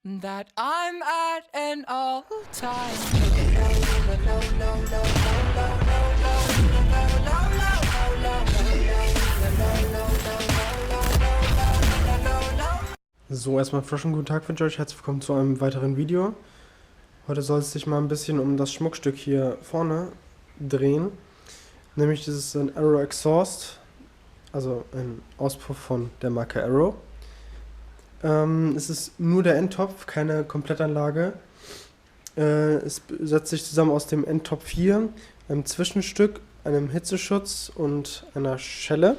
that I'm at an all-time So, erstmal frischen guten Tag wünsche ich euch. Herzlich willkommen zu einem weiteren Video. Heute soll es sich mal ein bisschen um das Schmuckstück hier vorne drehen. Nämlich das ist ein Arrow Exhaust, also ein Auspuff von der Marke Arrow. Es ist nur der Endtopf, keine Komplettanlage. Es setzt sich zusammen aus dem Endtopf hier, einem Zwischenstück, einem Hitzeschutz und einer Schelle.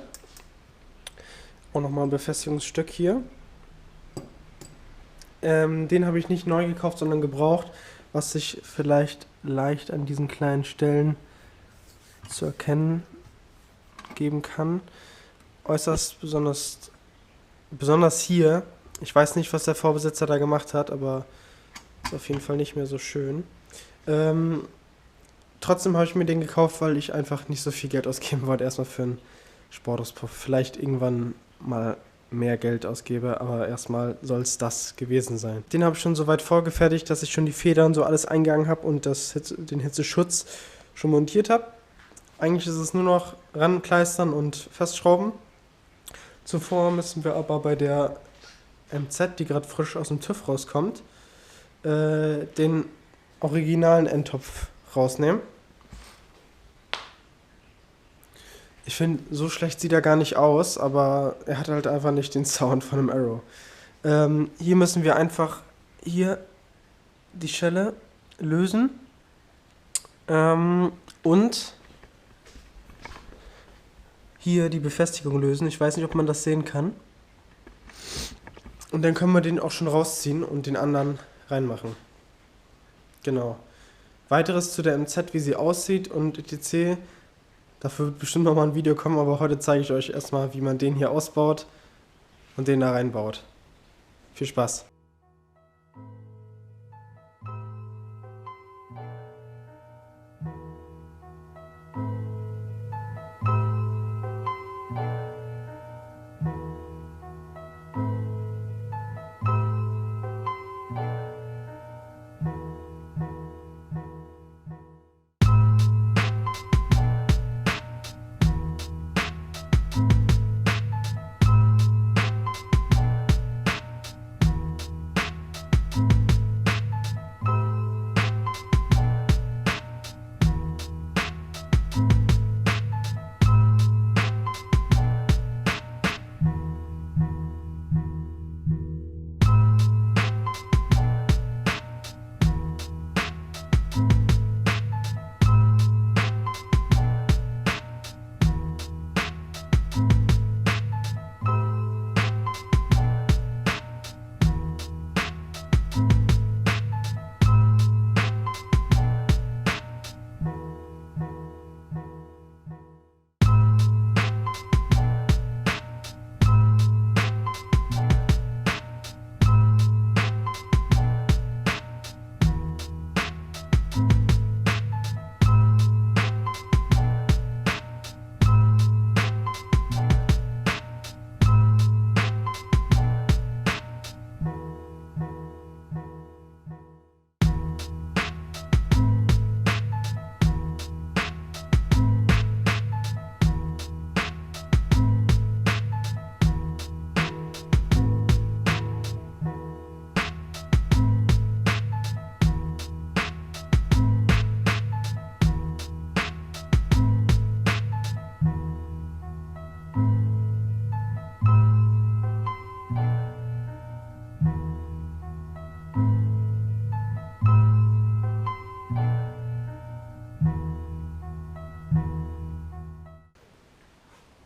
Auch nochmal ein Befestigungsstück hier. Den habe ich nicht neu gekauft, sondern gebraucht, was sich vielleicht leicht an diesen kleinen Stellen zu erkennen geben kann. Äußerst besonders hier. Ich weiß nicht, was der Vorbesitzer da gemacht hat, aber ist auf jeden Fall nicht mehr so schön. Trotzdem habe ich mir den gekauft, weil ich einfach nicht so viel Geld ausgeben wollte, erstmal für einen Sportauspuff. Vielleicht irgendwann mal mehr Geld ausgebe, aber erstmal soll es das gewesen sein. Den habe ich schon so weit vorgefertigt, dass ich schon die Federn so alles eingegangen habe und den Hitzeschutz schon montiert habe. Eigentlich ist es nur noch rankleistern und festschrauben. Zuvor müssen wir aber bei der MZ, die gerade frisch aus dem TÜV rauskommt, den originalen Endtopf rausnehmen. Ich finde, so schlecht sieht er gar nicht aus, aber er hat halt einfach nicht den Sound von einem Arrow. Hier müssen wir einfach hier die Schelle lösen und hier die Befestigung lösen. Ich weiß nicht, ob man das sehen kann. Und dann können wir den auch schon rausziehen und den anderen reinmachen. Genau. Weiteres zu der MZ, wie sie aussieht und etc. Dafür wird bestimmt nochmal ein Video kommen, aber heute zeige ich euch erstmal, wie man den hier ausbaut und den da reinbaut. Viel Spaß!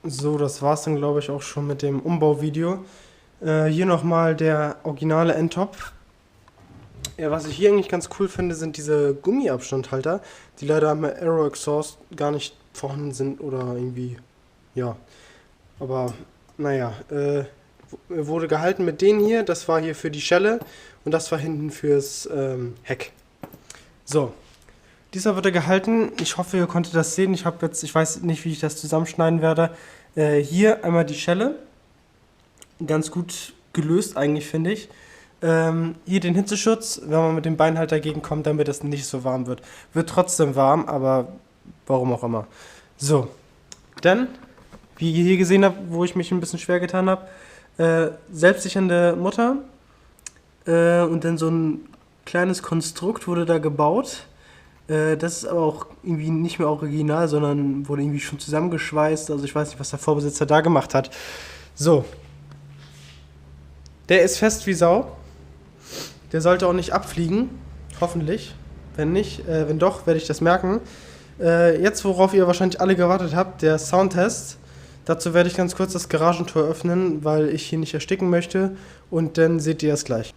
So, das war's dann, glaube ich, auch schon mit dem Umbauvideo. Hier nochmal der originale Endtopf. Ja, was ich hier eigentlich ganz cool finde, sind diese Gummiabstandhalter, die leider am Arrow Exhaust gar nicht vorhanden sind oder irgendwie, ja. Aber, naja, wurde gehalten mit denen hier. Das war hier für die Schelle und das war hinten fürs Heck. So. Dieser wird gehalten. Ich hoffe, ihr konntet das sehen. Ich weiß nicht, wie ich das zusammenschneiden werde. Hier einmal die Schelle. Ganz gut gelöst eigentlich, finde ich. Hier den Hitzeschutz, wenn man mit dem Bein halt dagegen kommt, damit es nicht so warm wird. Wird trotzdem warm, aber warum auch immer. So, dann, wie ihr hier gesehen habt, wo ich mich ein bisschen schwer getan habe, selbstsichernde Mutter und dann so ein kleines Konstrukt wurde da gebaut. Das ist aber auch irgendwie nicht mehr original, sondern wurde irgendwie schon zusammengeschweißt. Also ich weiß nicht, was der Vorbesitzer da gemacht hat. So. Der ist fest wie Sau. Der sollte auch nicht abfliegen. Hoffentlich. Wenn nicht, wenn doch, werde ich das merken. Jetzt, worauf ihr wahrscheinlich alle gewartet habt, der Soundtest. Dazu werde ich ganz kurz das Garagentor öffnen, weil ich hier nicht ersticken möchte. Und dann seht ihr es gleich.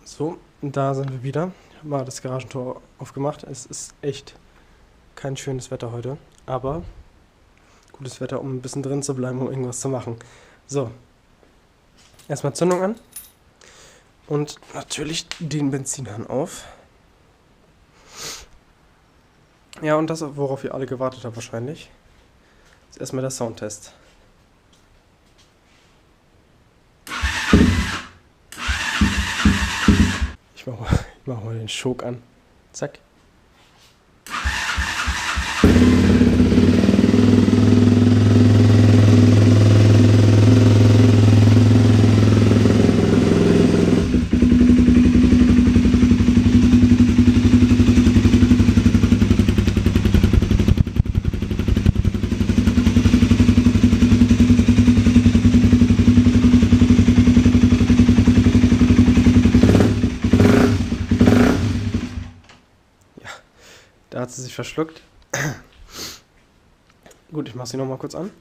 So, da sind wir wieder. Ich habe mal das Garagentor aufgemacht. Es ist echt kein schönes Wetter heute. Aber gutes Wetter, um ein bisschen drin zu bleiben, um irgendwas zu machen. So. Erstmal Zündung an. Und natürlich den Benzinhahn auf. Ja, und das, worauf ihr alle gewartet habt wahrscheinlich, ist erstmal der Soundtest. Ich mach mal den Schok an. Zack. Da hat sie sich verschluckt. Gut, ich mache sie nochmal kurz an.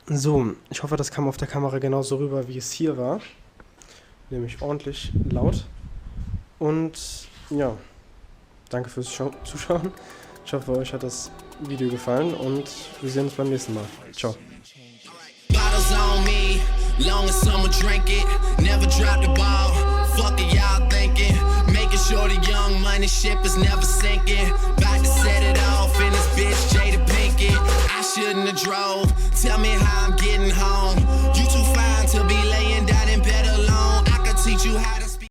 So, ich hoffe, das kam auf der Kamera genauso rüber, wie es hier war. Nämlich ordentlich laut. Und ja, danke fürs Zuschauen. Ich hoffe, euch hat das Video gefallen und wir sehen uns beim nächsten Mal. Ciao. Bottles on me, long as someone drink it. Never drop the ball, fuck it, y'all thinking. Making sure the young money ship is never sinking. About to set it off in this bitch, Jada Pinkett. I shouldn't have drove, tell me how I'm getting home. You too fine to be laying down in bed alone. I could teach you how to